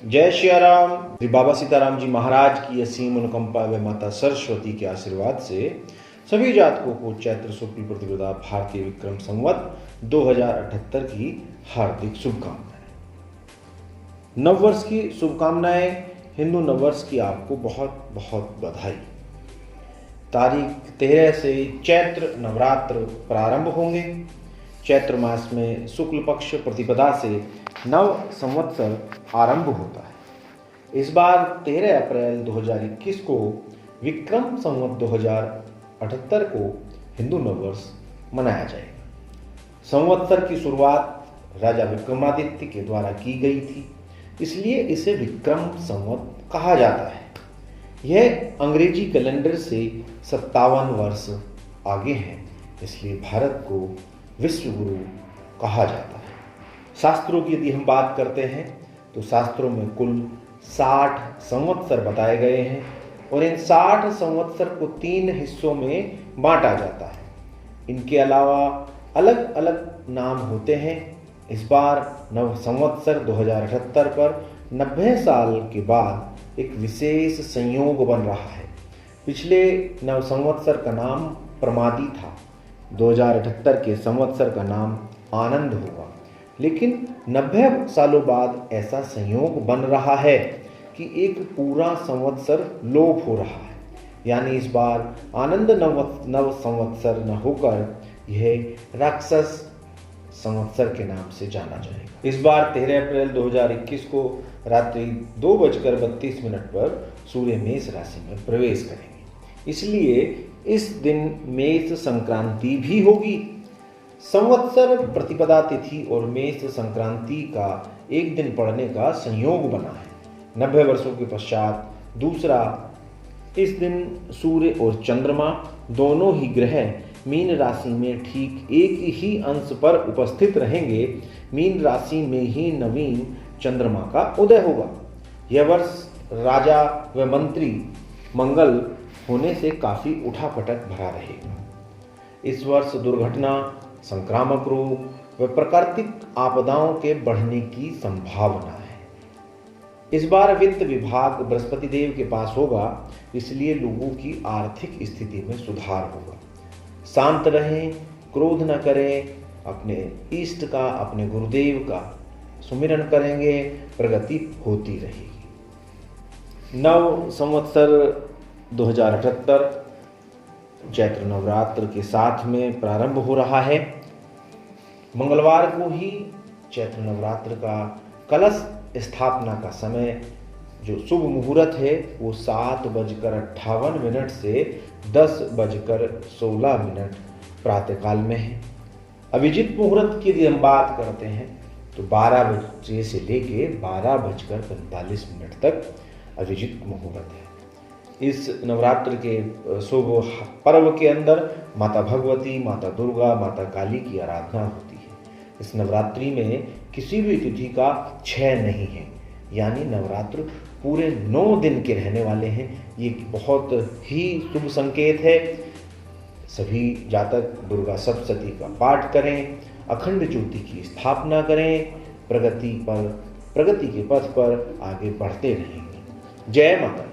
जय श्री राम। श्री बाबा सीताराम जी महाराज की असीम अनुकंपा व माता सरस्वती के आशीर्वाद से सभी जातकों को चैत्र शुक्ल प्रतिपदा भारतीय विक्रम संवत 2078 की हार्दिक शुभकामनाएं। नववर्ष की शुभकामनाएं। हिंदू नववर्ष की आपको बहुत बहुत बधाई। तारीख 13 से चैत्र नवरात्र प्रारंभ होंगे। चैत्र मास में शुक्ल पक्ष प्रतिपदा से नव संवत्सर आरंभ होता है। इस बार 13 अप्रैल 2021 को विक्रम संवत 2078 को हिंदू नववर्ष मनाया जाएगा। संवत्सर की शुरुआत राजा विक्रमादित्य के द्वारा की गई थी, इसलिए इसे विक्रम संवत कहा जाता है। यह अंग्रेजी कैलेंडर से 57 वर्ष आगे है, इसलिए भारत को विश्व गुरु कहा जाता है। शास्त्रों की यदि हम बात करते हैं तो शास्त्रों में कुल 60 संवत्सर बताए गए हैं और इन 60 संवत्सर को 3 हिस्सों में बांटा जाता है। इनके अलावा अलग अलग नाम होते हैं। इस बार नव संवत्सर 2078 पर 90 साल के बाद एक विशेष संयोग बन रहा है। पिछले नव संवत्सर का नाम प्रमादी था, 2078 के संवत्सर का नाम आनंद होगा। लेकिन 90 सालों बाद ऐसा संयोग बन रहा है कि एक पूरा संवत्सर लोप हो रहा है, यानी इस बार आनंद नव संवत्सर न होकर यह राक्षस संवत्सर के नाम से जाना जाएगा। इस बार 13 अप्रैल 2021 को रात्रि 2:32 पर सूर्य मेष राशि में प्रवेश करेंगे, इसलिए इस दिन मेष संक्रांति भी होगी। संवत्सर प्रतिपदा तिथि और मेष संक्रांति का एक दिन पड़ने का संयोग बना है। 90 वर्षों के पश्चात दूसरा इस दिन सूर्य और चंद्रमा दोनों ही ग्रह मीन राशि में ठीक एक ही अंश पर उपस्थित रहेंगे। मीन राशि में ही नवीन चंद्रमा का उदय होगा। यह वर्ष राजा व मंत्री मंगल होने से काफी उठापटक भरा रहेगा। इस वर्ष दुर्घटना, संक्रामक रोग व प्राकृतिक आपदाओं के बढ़ने की संभावना है। इस बार वित्त विभाग बृहस्पति देव के पास होगा, इसलिए लोगों की आर्थिक स्थिति में सुधार होगा। शांत रहें, क्रोध न करें, अपने इष्ट का, अपने गुरुदेव का सुमिरन करेंगे, प्रगति होती रहेगी। नव संवत्सर 2078 चैत्र नवरात्र के साथ में प्रारंभ हो रहा है। मंगलवार को ही चैत्र नवरात्र का कलश स्थापना का समय जो शुभ मुहूर्त है वो 7:58 से 10:16 प्रातःकाल में है। अभिजित मुहूर्त की यदि हम बात करते हैं तो 12 बजे से लेके 12:45 तक अभिजित मुहूर्त है। इस नवरात्र के शुभ पर्व के अंदर माता भगवती, माता दुर्गा, माता काली की आराधना होती है। इस नवरात्रि में किसी भी तिथि का क्षय नहीं है, यानी नवरात्र पूरे 9 दिन के रहने वाले हैं। ये बहुत ही शुभ संकेत है। सभी जातक दुर्गा सप्तशती का पाठ करें, अखंड ज्योति की स्थापना करें, प्रगति के पथ पर आगे बढ़ते रहेंगे। जय माता।